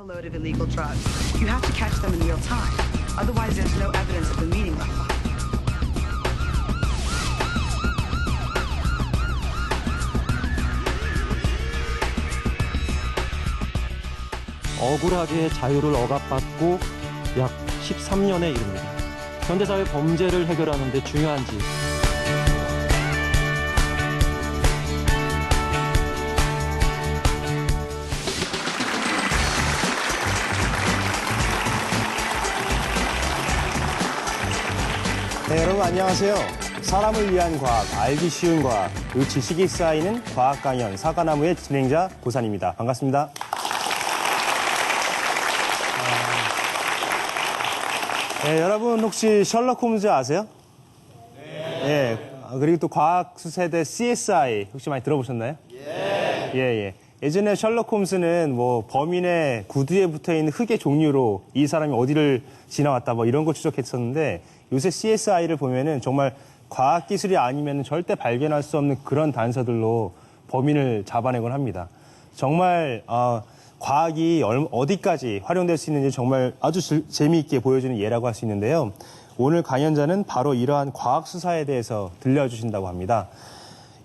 load of illegal drugs. You have to catch them in real time. Otherwise, there's no evidence of the meeting left behind. 억울하게 자유를 억압받고 약 13년에 이릅니다. 현대사회 범죄를 해결하는 데 중요한지 네, 여러분 안녕하세요. 사람을 위한 과학, 알기 쉬운 과학, 그 지식이 쌓이는 과학 강연 사과나무의 진행자 고산입니다. 반갑습니다. 네, 여러분 혹시 셜록 홈즈 아세요? 네. 그리고 또 과학 수세대 CSI 혹시 많이 들어보셨나요? 예. 예전에 셜록 홈즈는 뭐 범인의 구두에 붙어 있는 흙의 종류로 이 사람이 어디를 지나왔다 뭐 이런 거 추적했었는데 요새 CSI를 보면은 정말 과학 기술이 아니면 절대 발견할 수 없는 그런 단서들로 범인을 잡아내곤 합니다. 정말 과학이 어디까지 활용될 수 있는지 정말 아주 재미있게 보여주는 예라고 할 수 있는데요. 오늘 강연자는 바로 이러한 과학 수사에 대해서 들려주신다고 합니다.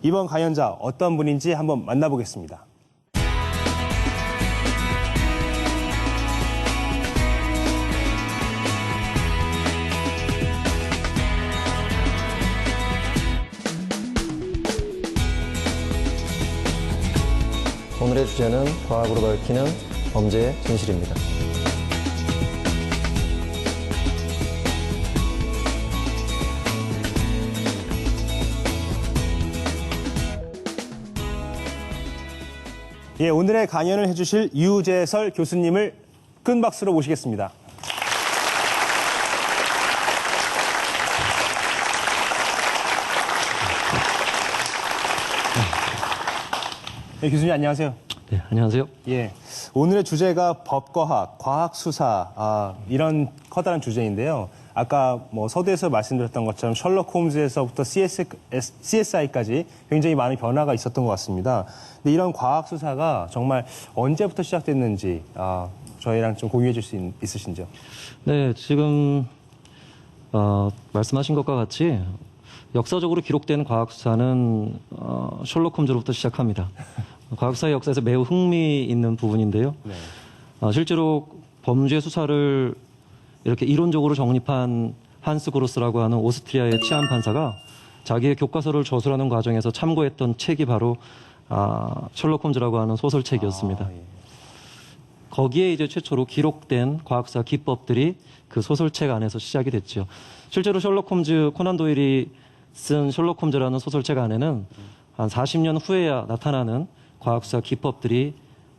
이번 강연자 어떤 분인지 한번 만나보겠습니다. 오늘의 주제는 과학으로 밝히는 범죄의 진실입니다. 예, 오늘의 강연을 해주실 유재설 교수님을 큰 박수로 모시겠습니다. 네, 교수님 안녕하세요. 네, 안녕하세요. 예, 오늘의 주제가 법과학, 과학수사 이런 커다란 주제인데요. 아까 뭐 서두에서 말씀드렸던 것처럼 셜록 홈즈에서부터 CSI까지 굉장히 많은 변화가 있었던 것 같습니다. 근데 이런 과학수사가 정말 언제부터 시작됐는지 저희랑 좀 공유해 줄 수 있으신지요? 네, 지금 말씀하신 것과 같이 역사적으로 기록된 과학수사는 셜록 홈즈로부터 시작합니다. 과학수사의 역사에서 매우 흥미있는 부분인데요. 네. 실제로 범죄 수사를 이렇게 이론적으로 정립한 한스 그로스라고 하는 오스트리아의 치안 판사가 자기의 교과서를 저술하는 과정에서 참고했던 책이 바로 셜록 홈즈라고 하는 소설책이었습니다. 예. 거기에 이제 최초로 기록된 과학수사 기법들이 그 소설책 안에서 시작이 됐죠. 실제로 셜록 홈즈, 코난 도일이 쓴 셜록 홈즈라는 소설책 안에는 한 40년 후에야 나타나는 과학수사 기법들이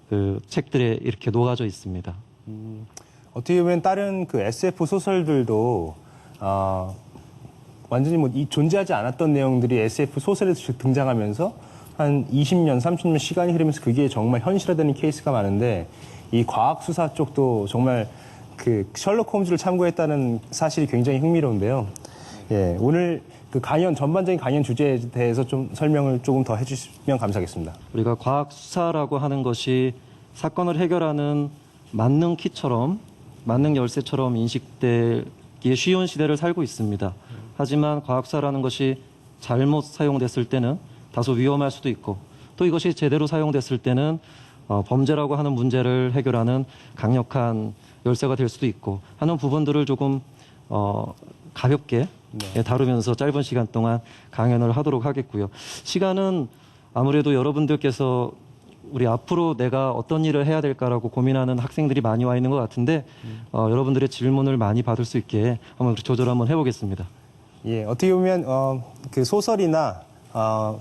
그 책들에 이렇게 녹아져 있습니다. 어떻게 보면 다른 그 SF 소설들도 완전히 뭐 존재하지 않았던 내용들이 SF 소설에서 등장하면서 한 20년, 30년 시간이 흐르면서 그게 정말 현실화되는 케이스가 많은데 이 과학 수사 쪽도 정말 그 셜록 홈즈를 참고했다는 사실이 굉장히 흥미로운데요. 예, 오늘 그 강연 전반적인 강연 주제에 대해서 좀 설명을 조금 더 해주시면 감사하겠습니다. 우리가 과학 수사라고 하는 것이 사건을 해결하는 만능 키처럼 만능 열쇠처럼 인식되기에 쉬운 시대를 살고 있습니다. 하지만 과학수사라는 것이 잘못 사용됐을 때는 다소 위험할 수도 있고 또 이것이 제대로 사용됐을 때는 범죄라고 하는 문제를 해결하는 강력한 열쇠가 될 수도 있고 하는 부분들을 조금 가볍게 다루면서 짧은 시간 동안 강연을 하도록 하겠고요. 시간은 아무래도 여러분들께서 우리 앞으로 내가 어떤 일을 해야 될까라고 고민하는 학생들이 많이 와 있는 것 같은데 여러분들의 질문을 많이 받을 수 있게 한번 조절 한번 해보겠습니다. 예, 어떻게 보면 그 소설이나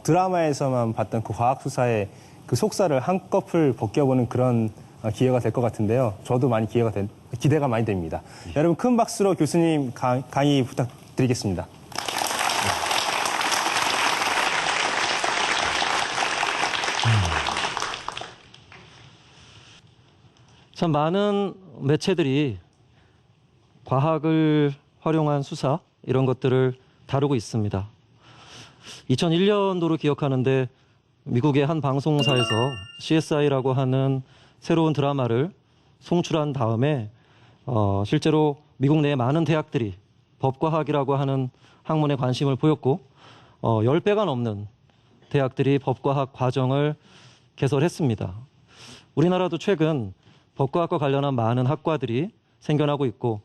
드라마에서만 봤던 그 과학수사의 그 속살을 한꺼풀 벗겨보는 그런 기회가 될 것 같은데요. 저도 많이 기대가 많이 됩니다. 여러분 큰 박수로 교수님 강의 부탁드리겠습니다. 참 많은 매체들이 과학을 활용한 수사 이런 것들을 다루고 있습니다. 2001년도로 기억하는데 미국의 한 방송사에서 CSI라고 하는 새로운 드라마를 송출한 다음에 실제로 미국 내 많은 대학들이 법과학이라고 하는 학문에 관심을 보였고 10배가 넘는 대학들이 법과학 과정을 개설했습니다. 우리나라도 최근 법과학과 관련한 많은 학과들이 생겨나고 있고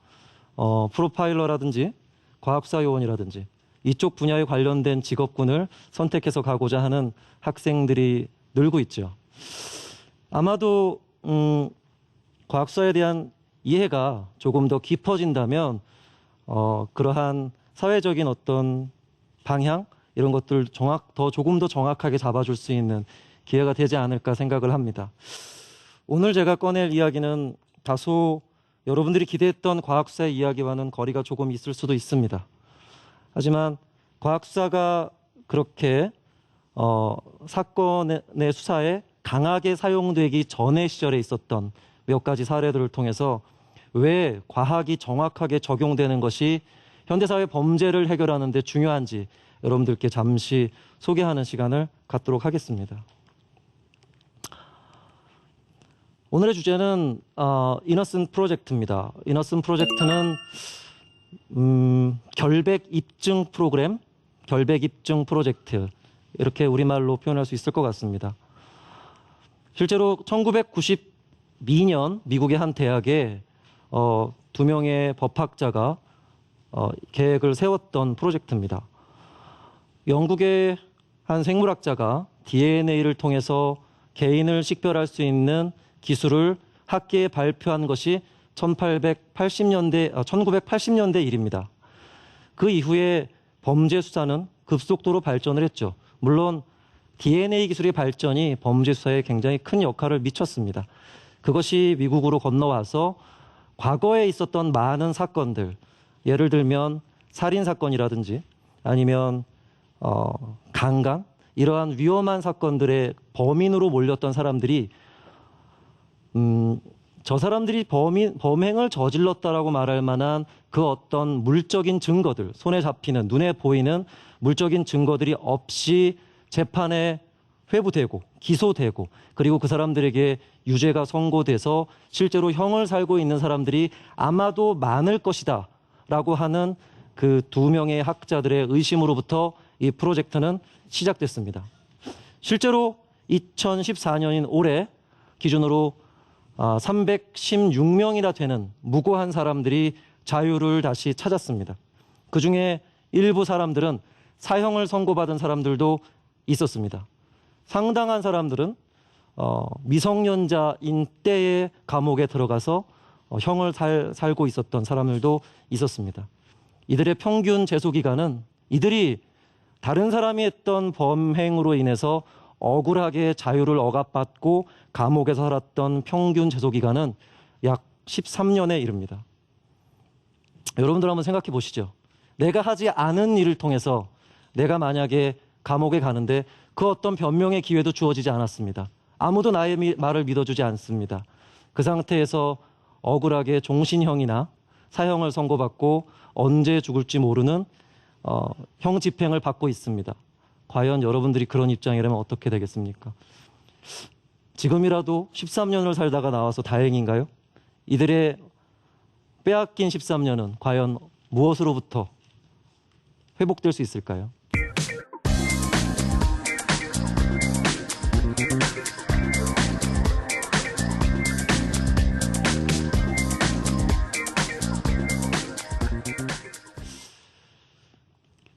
프로파일러라든지 과학사 요원이라든지 이쪽 분야에 관련된 직업군을 선택해서 가고자 하는 학생들이 늘고 있죠. 아마도 과학사에 대한 이해가 조금 더 깊어진다면 그러한 사회적인 어떤 방향 이런 것들 조금 더 정확하게 잡아줄 수 있는 기회가 되지 않을까 생각을 합니다. 오늘 제가 꺼낼 이야기는 다소 여러분들이 기대했던 과학수사의 이야기와는 거리가 조금 있을 수도 있습니다. 하지만 과학수사가 그렇게 사건의 수사에 강하게 사용되기 전의 시절에 있었던 몇 가지 사례들을 통해서 왜 과학이 정확하게 적용되는 것이 현대사회 범죄를 해결하는 데 중요한지 여러분들께 잠시 소개하는 시간을 갖도록 하겠습니다. 오늘의 주제는 이너슨 프로젝트입니다. 이너슨 프로젝트는 결백 입증 프로그램, 결백 입증 프로젝트 이렇게 우리말로 표현할 수 있을 것 같습니다. 실제로 1992년 미국의 한 대학에 2명의 법학자가 계획을 세웠던 프로젝트입니다. 영국의 한 생물학자가 DNA를 통해서 개인을 식별할 수 있는 기술을 학계에 발표한 것이 1980년대 일입니다. 그 이후에 범죄 수사는 급속도로 발전을 했죠. 물론 DNA 기술의 발전이 범죄 수사에 굉장히 큰 역할을 미쳤습니다. 그것이 미국으로 건너와서 과거에 있었던 많은 사건들, 예를 들면 살인 사건이라든지 아니면 강간 이러한 위험한 사건들의 범인으로 몰렸던 사람들이 저 사람들이 범행을 저질렀다라고 말할 만한 그 어떤 물적인 증거들, 손에 잡히는, 눈에 보이는 물적인 증거들이 없이 재판에 회부되고 기소되고 그리고 그 사람들에게 유죄가 선고돼서 실제로 형을 살고 있는 사람들이 아마도 많을 것이다 라고 하는 그 2명의 학자들의 의심으로부터 이 프로젝트는 시작됐습니다. 실제로 2014년인 올해 기준으로 316명이나 되는 무고한 사람들이 자유를 다시 찾았습니다. 그중에 일부 사람들은 사형을 선고받은 사람들도 있었습니다. 상당한 사람들은 미성년자인 때에 감옥에 들어가서 형을 살고 있었던 사람들도 있었습니다. 이들의 평균 재소 기간은 이들이 다른 사람이 했던 범행으로 인해서 억울하게 자유를 억압받고 감옥에서 살았던 평균 재소 기간은 약 13년에 이릅니다. 여러분들 한번 생각해 보시죠. 내가 하지 않은 일을 통해서 내가 만약에 감옥에 가는데 그 어떤 변명의 기회도 주어지지 않았습니다. 아무도 나의 말을 믿어주지 않습니다. 그 상태에서 억울하게 종신형이나 사형을 선고받고 언제 죽을지 모르는 형 집행을 받고 있습니다. 과연 여러분들이 그런 입장이라면 어떻게 되겠습니까? 지금이라도 13년을 살다가 나와서 다행인가요? 이들의 빼앗긴 13년은 과연 무엇으로부터 회복될 수 있을까요?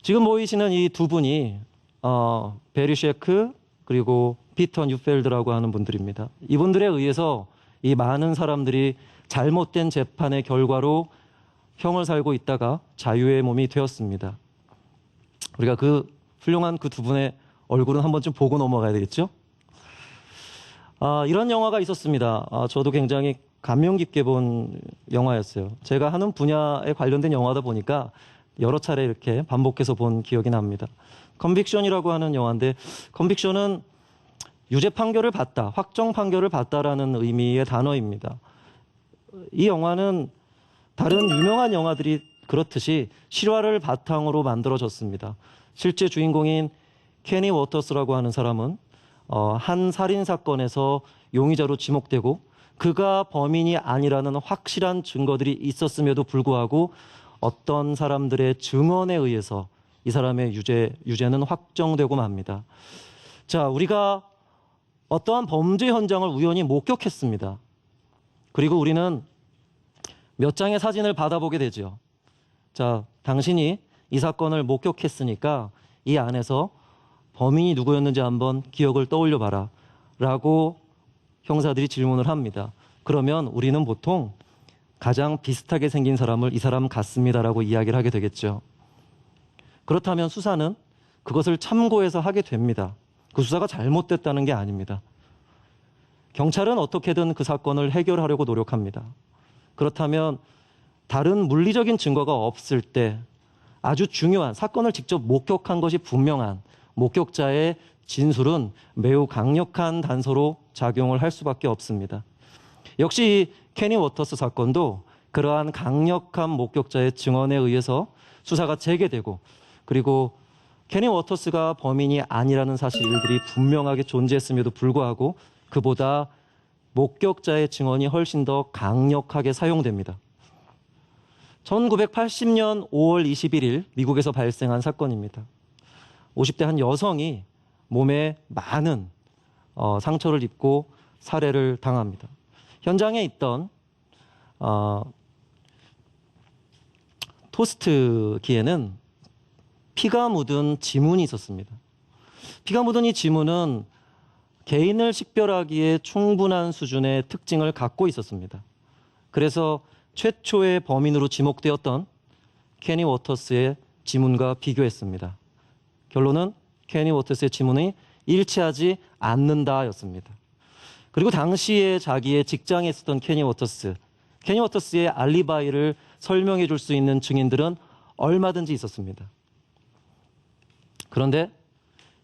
지금 보이시는 이 두 분이 베리 셰크 그리고 피터 뉴펠드라고 하는 분들입니다. 이분들에 의해서 이 많은 사람들이 잘못된 재판의 결과로 형을 살고 있다가 자유의 몸이 되었습니다. 우리가 그 훌륭한 그 두 분의 얼굴은 한 번쯤 보고 넘어가야 되겠죠? 이런 영화가 있었습니다. 저도 굉장히 감명 깊게 본 영화였어요. 제가 하는 분야에 관련된 영화다 보니까 여러 차례 이렇게 반복해서 본 기억이 납니다. 컨빅션이라고 하는 영화인데 컨빅션은 유죄 판결을 받다, 확정 판결을 받다라는 의미의 단어입니다. 이 영화는 다른 유명한 영화들이 그렇듯이 실화를 바탕으로 만들어졌습니다. 실제 주인공인 케니 워터스라고 하는 사람은 한 살인 사건에서 용의자로 지목되고 그가 범인이 아니라는 확실한 증거들이 있었음에도 불구하고 어떤 사람들의 증언에 의해서 이 사람의 유죄는 확정되고 맙니다. 자, 우리가 어떠한 범죄 현장을 우연히 목격했습니다. 그리고 우리는 몇 장의 사진을 받아보게 되죠. 자, 당신이 이 사건을 목격했으니까 이 안에서 범인이 누구였는지 한번 기억을 떠올려 봐라 라고 형사들이 질문을 합니다. 그러면 우리는 보통 가장 비슷하게 생긴 사람을 이 사람 같습니다라고 이야기를 하게 되겠죠. 그렇다면 수사는 그것을 참고해서 하게 됩니다. 그 수사가 잘못됐다는 게 아닙니다. 경찰은 어떻게든 그 사건을 해결하려고 노력합니다. 그렇다면 다른 물리적인 증거가 없을 때 아주 중요한 사건을 직접 목격한 것이 분명한 목격자의 진술은 매우 강력한 단서로 작용을 할 수밖에 없습니다. 역시 케니 워터스 사건도 그러한 강력한 목격자의 증언에 의해서 수사가 재개되고 그리고 케니 워터스가 범인이 아니라는 사실들이 분명하게 존재했음에도 불구하고 그보다 목격자의 증언이 훨씬 더 강력하게 사용됩니다. 1980년 5월 21일 미국에서 발생한 사건입니다. 50대 한 여성이 몸에 많은 상처를 입고 살해를 당합니다. 현장에 있던 토스트기에는 피가 묻은 지문이 있었습니다. 피가 묻은 이 지문은 개인을 식별하기에 충분한 수준의 특징을 갖고 있었습니다. 그래서 최초의 범인으로 지목되었던 케니 워터스의 지문과 비교했습니다. 결론은 케니 워터스의 지문이 일치하지 않는다였습니다. 그리고 당시에 자기의 직장에 있었던 케니 워터스의 알리바이를 설명해 줄 수 있는 증인들은 얼마든지 있었습니다. 그런데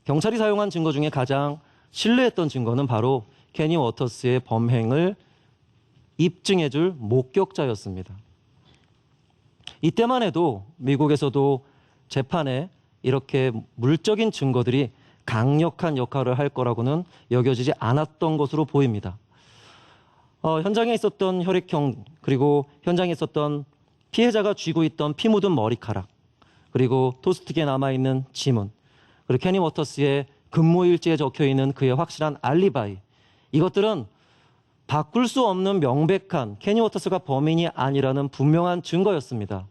경찰이 사용한 증거 중에 가장 신뢰했던 증거는 바로 케니 워터스의 범행을 입증해 줄 목격자였습니다. 이때만 해도 미국에서도 재판에 이렇게 물적인 증거들이 강력한 역할을 할 거라고는 여겨지지 않았던 것으로 보입니다. 현장에 있었던 혈액형 그리고 현장에 있었던 피해자가 쥐고 있던 피 묻은 머리카락 그리고 토스트기에 남아있는 지문 그리고 케니 워터스의 근무일지에 적혀있는 그의 확실한 알리바이 이것들은 바꿀 수 없는 명백한 케니 워터스가 범인이 아니라는 분명한 증거였습니다.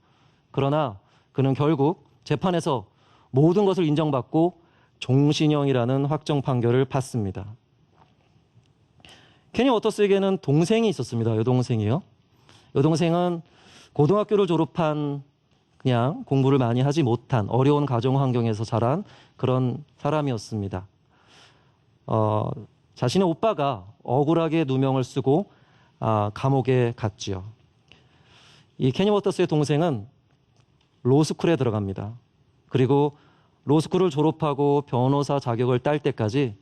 그러나 그는 결국 재판에서 모든 것을 인정받고 종신형이라는 확정 판결을 받습니다. 케니 워터스에게는 동생이 있었습니다. 여동생이요. 여동생은 고등학교를 졸업한 그냥 공부를 많이 하지 못한 어려운 가정 환경에서 자란 그런 사람이었습니다. 자신의 오빠가 억울하게 누명을 쓰고 감옥에 갔지요. 이 케니 워터스의 동생은 로스쿨에 들어갑니다. 그리고 로스쿨을 졸업하고 변호사 자격을 딸 때까지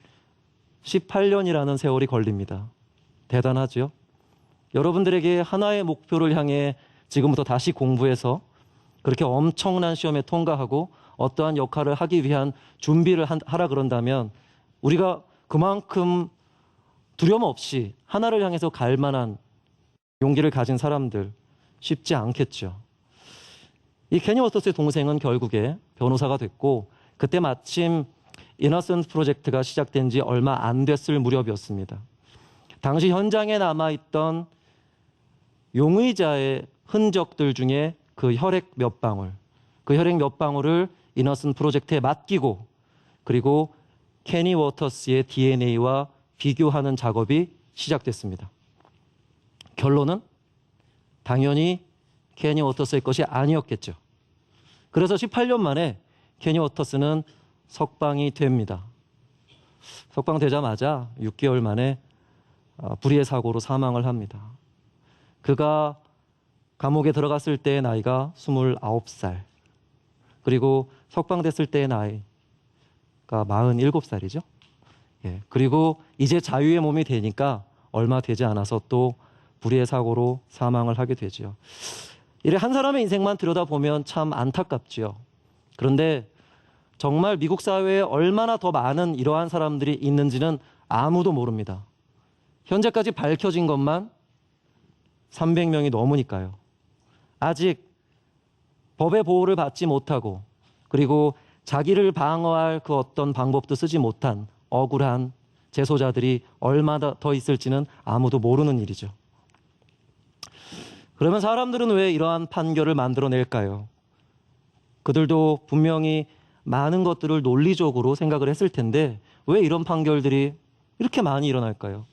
18년이라는 세월이 걸립니다. 대단하죠? 여러분들에게 하나의 목표를 향해 지금부터 다시 공부해서 그렇게 엄청난 시험에 통과하고 어떠한 역할을 하기 위한 준비를 하라 그런다면 우리가 그만큼 두려움 없이 하나를 향해서 갈 만한 용기를 가진 사람들 쉽지 않겠죠. 이 케니 워터스의 동생은 결국에 변호사가 됐고 그때 마침 이너센트 프로젝트가 시작된 지 얼마 안 됐을 무렵이었습니다. 당시 현장에 남아있던 용의자의 흔적들 중에 그 혈액 몇 방울을 이너센트 프로젝트에 맡기고 그리고 케니 워터스의 DNA와 비교하는 작업이 시작됐습니다. 결론은 당연히 케니 워터스의 것이 아니었겠죠. 그래서 18년 만에 케니 워터스는 석방이 됩니다. 석방되자마자 6개월 만에 불의의 사고로 사망을 합니다. 그가 감옥에 들어갔을 때의 나이가 29살. 그리고 석방됐을 때의 나이가 47살이죠. 예, 그리고 이제 자유의 몸이 되니까 얼마 되지 않아서 또 불의의 사고로 사망을 하게 되죠. 이래 한 사람의 인생만 들여다보면 참 안타깝지요. 그런데 정말 미국 사회에 얼마나 더 많은 이러한 사람들이 있는지는 아무도 모릅니다. 현재까지 밝혀진 것만 300명이 넘으니까요. 아직 법의 보호를 받지 못하고 그리고 자기를 방어할 그 어떤 방법도 쓰지 못한 억울한 재소자들이 얼마나 더 있을지는 아무도 모르는 일이죠. 그러면 사람들은 왜 이러한 판결을 만들어낼까요? 그들도 분명히 많은 것들을 논리적으로 생각을 했을 텐데 왜 이런 판결들이 이렇게 많이 일어날까요?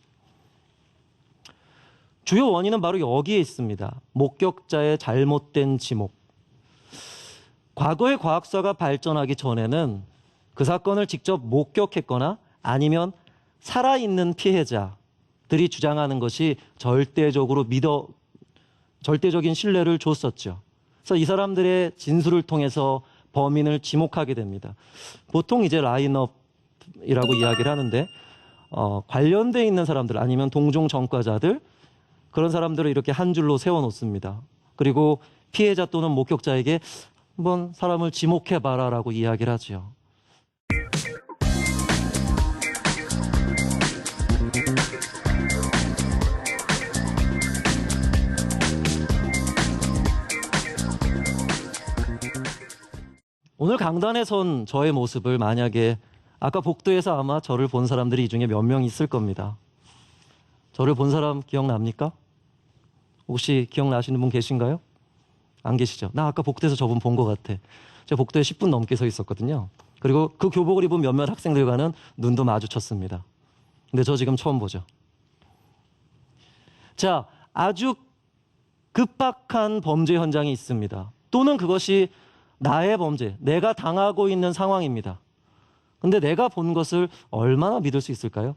주요 원인은 바로 여기에 있습니다. 목격자의 잘못된 지목. 과거의 과학사가 발전하기 전에는 그 사건을 직접 목격했거나 아니면 살아있는 피해자들이 주장하는 것이 절대적인 신뢰를 줬었죠. 그래서 이 사람들의 진술을 통해서 범인을 지목하게 됩니다. 보통 이제 라인업이라고 이야기를 하는데 관련돼 있는 사람들 아니면 동종 전과자들 그런 사람들을 이렇게 한 줄로 세워놓습니다. 그리고 피해자 또는 목격자에게 한번 사람을 지목해봐라라고 이야기를 하죠. 오늘 강단에 선 저의 모습을 만약에 아까 복도에서 아마 저를 본 사람들이 이 중에 몇 명 있을 겁니다. 저를 본 사람 기억납니까? 혹시 기억나시는 분 계신가요? 안 계시죠? 나 아까 복도에서 저분 본 것 같아. 제가 복도에 10분 넘게 서 있었거든요. 그리고 그 교복을 입은 몇몇 학생들과는 눈도 마주쳤습니다. 근데 저 지금 처음 보죠. 자, 아주 급박한 범죄 현장이 있습니다. 또는 그것이 나의 범죄, 내가 당하고 있는 상황입니다. 근데 내가 본 것을 얼마나 믿을 수 있을까요?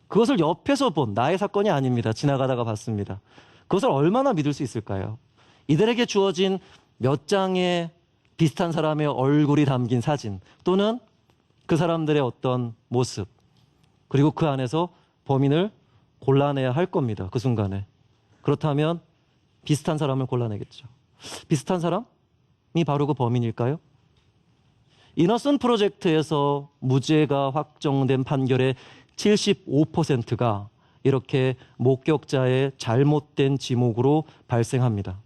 그것을 옆에서 본 나의 사건이 아닙니다. 지나가다가 봤습니다. 그것을 얼마나 믿을 수 있을까요? 이들에게 주어진 몇 장의 비슷한 사람의 얼굴이 담긴 사진 또는 그 사람들의 어떤 모습 그리고 그 안에서 범인을 골라내야 할 겁니다. 그 순간에. 그렇다면 비슷한 사람을 골라내겠죠. 비슷한 사람이 바로 그 범인일까요? 이너슨 프로젝트에서 무죄가 확정된 판결의 75%가 이렇게 목격자의 잘못된 지목으로 발생합니다.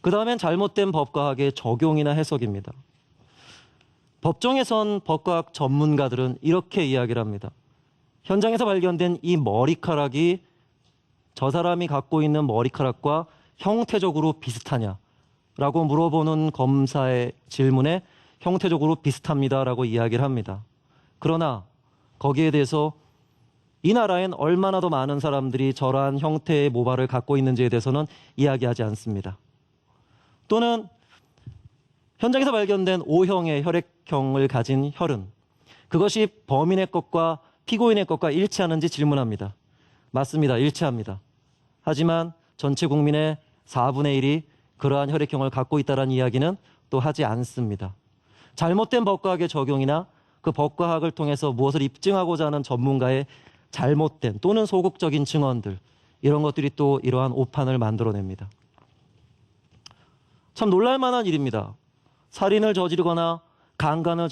그 다음엔 잘못된 법과학의 적용이나 해석입니다. 법정에선 법과학 전문가들은 이렇게 이야기를 합니다. 현장에서 발견된 이 머리카락이 저 사람이 갖고 있는 머리카락과 형태적으로 비슷하냐라고 물어보는 검사의 질문에 형태적으로 비슷합니다라고 이야기를 합니다. 그러나 거기에 대해서 이 나라엔 얼마나 더 많은 사람들이 저러한 형태의 모발을 갖고 있는지에 대해서는 이야기하지 않습니다. 또는 현장에서 발견된 O형의 혈액형을 가진 혈흔, 그것이 범인의 것과 피고인의 것과 일치하는지 질문합니다. 맞습니다. 일치합니다. 하지만 전체 국민의 4분의 1이 그러한 혈액형을 갖고 있다는 이야기는 또 하지 않습니다. 잘못된 법과학의 적용이나 그 법과학을 통해서 무엇을 입증하고자 하는 전문가의 잘못된 또는 소극적인 증언들, 이런 것들이 또 이러한 오판을 만들어냅니다. 참 놀랄만한 일입니다. 살인을 저지르거나 강간을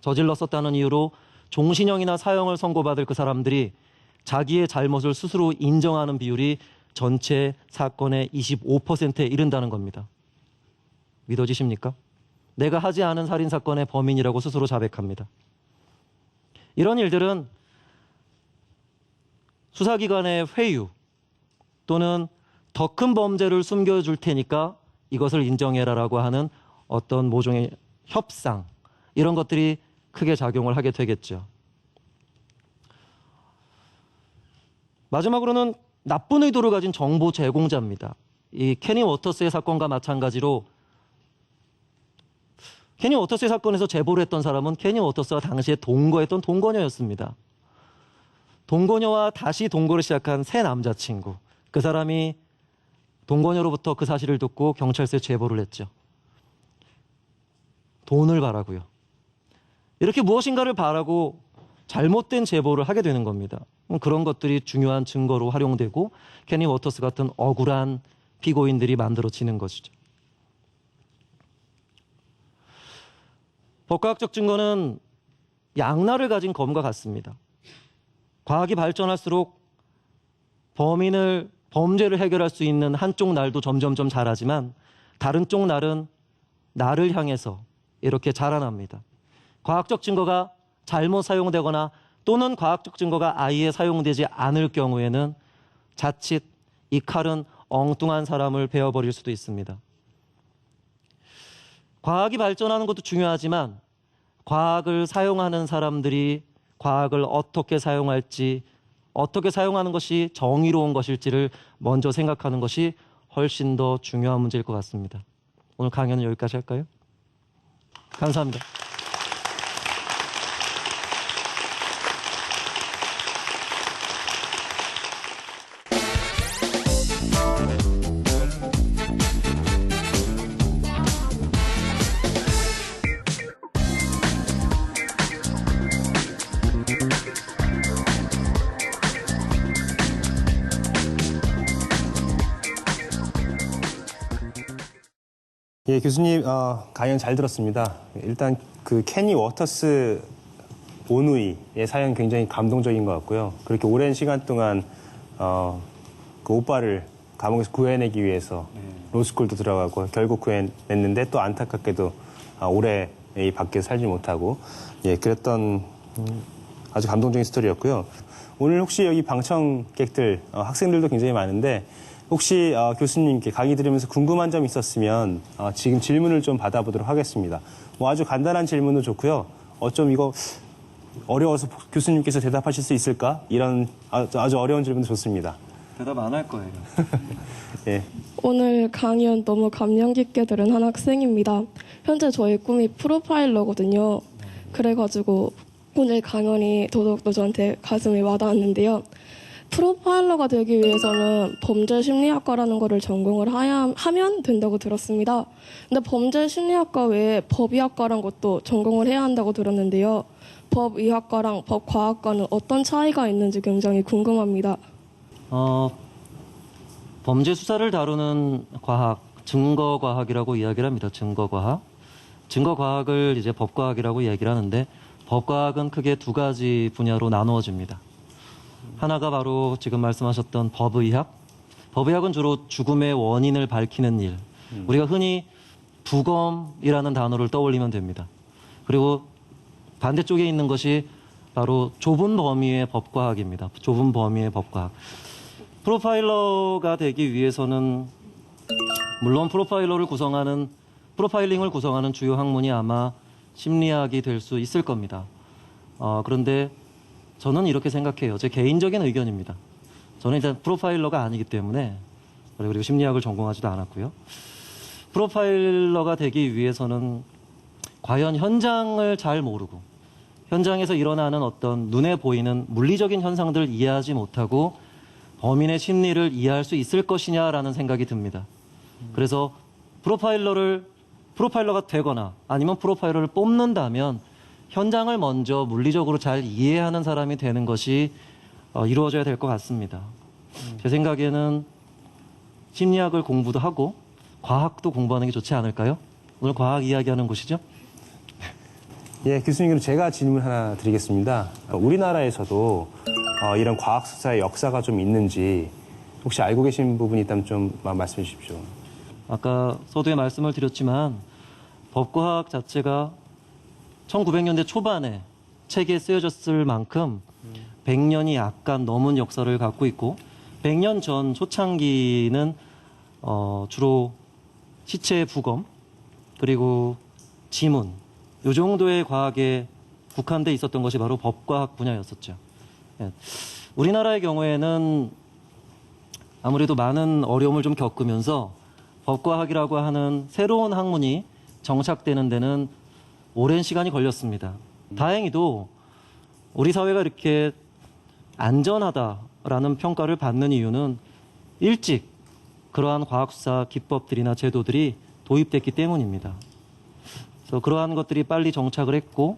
저질렀었다는 이유로 종신형이나 사형을 선고받을 그 사람들이 자기의 잘못을 스스로 인정하는 비율이 전체 사건의 25%에 이른다는 겁니다. 믿어지십니까? 내가 하지 않은 살인사건의 범인이라고 스스로 자백합니다. 이런 일들은 수사기관의 회유 또는 더 큰 범죄를 숨겨줄 테니까 이것을 인정해라라고 하는 어떤 모종의 협상, 이런 것들이 크게 작용을 하게 되겠죠. 마지막으로는 나쁜 의도를 가진 정보 제공자입니다. 이 케니 워터스의 사건과 마찬가지로 케니 워터스의 사건에서 제보를 했던 사람은 케니 워터스와 당시에 동거했던 동거녀였습니다. 동거녀와 다시 동거를 시작한 새 남자친구, 그 사람이 동거녀로부터 그 사실을 듣고 경찰서에 제보를 했죠. 돈을 바라고요. 이렇게 무엇인가를 바라고 잘못된 제보를 하게 되는 겁니다. 그런 것들이 중요한 증거로 활용되고 케니 워터스 같은 억울한 피고인들이 만들어지는 것이죠. 법과학적 증거는 양날을 가진 검과 같습니다. 과학이 발전할수록 범죄를 해결할 수 있는 한쪽 날도 점점점 자라지만 다른 쪽 날은 나를 향해서 이렇게 자라납니다. 과학적 증거가 잘못 사용되거나 또는 과학적 증거가 아예 사용되지 않을 경우에는 자칫 이 칼은 엉뚱한 사람을 베어버릴 수도 있습니다. 과학이 발전하는 것도 중요하지만 과학을 사용하는 사람들이 과학을 어떻게 사용할지, 어떻게 사용하는 것이 정의로운 것일지를 먼저 생각하는 것이 훨씬 더 중요한 문제일 것 같습니다. 오늘 강연은 여기까지 할까요? 감사합니다. 예, 교수님 강연 잘 들었습니다. 일단 그 케니 워터스 오누이의 사연 굉장히 감동적인 것 같고요. 그렇게 오랜 시간 동안 그 오빠를 감옥에서 구해내기 위해서 로스쿨도 들어가고 결국 구해냈는데 또 안타깝게도 오래 이 밖에 살지 못하고 그랬던 아주 감동적인 스토리였고요. 오늘 혹시 여기 방청객들 학생들도 굉장히 많은데 혹시 교수님께 강의 들으면서 궁금한 점 있었으면 지금 질문을 좀 받아보도록 하겠습니다. 뭐 아주 간단한 질문도 좋고요. 좀 이거 어려워서 교수님께서 대답하실 수 있을까? 이런 아주 어려운 질문도 좋습니다. 대답 안 할 거예요. 예. 오늘 강연 너무 감명 깊게 들은 한 학생입니다. 현재 저의 꿈이 프로파일러거든요. 그래가지고 오늘 강연이 더더욱더 저한테 가슴에 와닿았는데요. 프로파일러가 되기 위해서는 범죄심리학과라는 거를 전공을 하면 된다고 들었습니다. 근데 범죄심리학과 외에 법의학과란 것도 전공을 해야 한다고 들었는데요. 법의학과랑 법과학과는 어떤 차이가 있는지 굉장히 궁금합니다. 범죄 수사를 다루는 과학, 증거과학이라고 이야기를 합니다. 증거과학. 증거과학을 이제 법과학이라고 얘기를 하는데 법과학은 크게 두 가지 분야로 나누어집니다. 하나가 바로 지금 말씀하셨던 법의학. 법의학은 주로 죽음의 원인을 밝히는 일. 우리가 흔히 부검이라는 단어를 떠올리면 됩니다. 그리고 반대쪽에 있는 것이 바로 좁은 범위의 법과학입니다. 좁은 범위의 법과학. 프로파일러가 되기 위해서는 물론 프로파일링을 구성하는 주요 학문이 아마 심리학이 될 수 있을 겁니다. 그런데 저는 이렇게 생각해요. 제 개인적인 의견입니다. 저는 일단 프로파일러가 아니기 때문에 그리고 심리학을 전공하지도 않았고요. 프로파일러가 되기 위해서는 과연 현장을 잘 모르고 현장에서 일어나는 어떤 눈에 보이는 물리적인 현상들을 이해하지 못하고 범인의 심리를 이해할 수 있을 것이냐라는 생각이 듭니다. 그래서 프로파일러가 되거나 아니면 프로파일러를 뽑는다면 현장을 먼저 물리적으로 잘 이해하는 사람이 되는 것이 이루어져야 될 것 같습니다. 제 생각에는 심리학을 공부도 하고 과학도 공부하는 게 좋지 않을까요? 오늘 과학 이야기하는 곳이죠? 예, 교수님, 그럼 제가 질문 하나 드리겠습니다. 우리나라에서도 이런 과학 수사의 역사가 좀 있는지 혹시 알고 계신 부분이 있다면 좀 말씀해 주십시오. 아까 서두에 말씀을 드렸지만 법과학 자체가 1900년대 초반에 책에 쓰여졌을 만큼 100년이 약간 넘은 역사를 갖고 있고 100년 전 초창기는 주로 시체 부검 그리고 지문 이 정도의 과학에 국한돼 있었던 것이 바로 법과학 분야였었죠. 예. 우리나라의 경우에는 아무래도 많은 어려움을 좀 겪으면서 법과학이라고 하는 새로운 학문이 정착되는 데는 오랜 시간이 걸렸습니다. 다행히도 우리 사회가 이렇게 안전하다라는 평가를 받는 이유는 일찍 그러한 과학수사 기법들이나 제도들이 도입됐기 때문입니다. 그래서 그러한 것들이 빨리 정착을 했고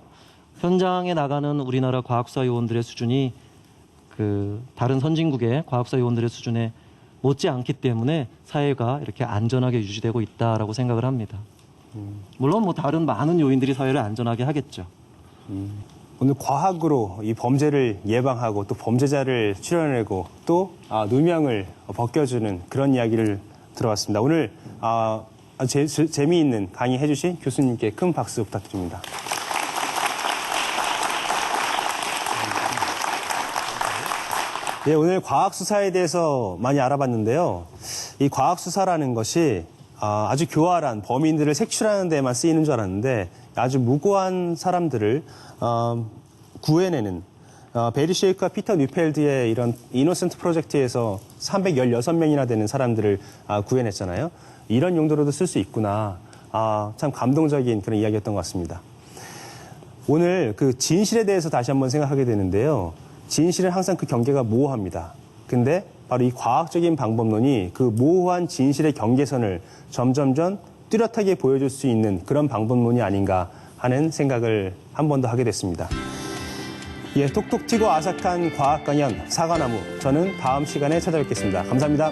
현장에 나가는 우리나라 과학수사 요원들의 수준이 그 다른 선진국의 과학수사 요원들의 수준에 못지않기 때문에 사회가 이렇게 안전하게 유지되고 있다라고 생각을 합니다. 물론 뭐 다른 많은 요인들이 사회를 안전하게 하겠죠. 오늘 과학으로 이 범죄를 예방하고 또 범죄자를 추려내고 또 누명을 벗겨주는 그런 이야기를 들어봤습니다. 오늘 아주 재미있는 강의 해주신 교수님께 큰 박수 부탁드립니다. 예, 오늘 과학수사에 대해서 많이 알아봤는데요. 이 과학수사라는 것이 아주 교활한 범인들을 색출하는 데만 쓰이는 줄 알았는데 아주 무고한 사람들을 구해내는 베리 쉐이크와 피터 뉴펠드의 이런 이노센트 프로젝트에서 316명이나 되는 사람들을 구해냈잖아요. 이런 용도로도 쓸 수 있구나. 참 감동적인 그런 이야기였던 것 같습니다. 오늘 그 진실에 대해서 다시 한번 생각하게 되는데요. 진실은 항상 그 경계가 모호합니다. 근데 바로 이 과학적인 방법론이 그 모호한 진실의 경계선을 점점점 뚜렷하게 보여줄 수 있는 그런 방법론이 아닌가 하는 생각을 한 번 더 하게 됐습니다. 예, 톡톡 튀고 아삭한 과학 강연 사과나무. 저는 다음 시간에 찾아뵙겠습니다. 감사합니다.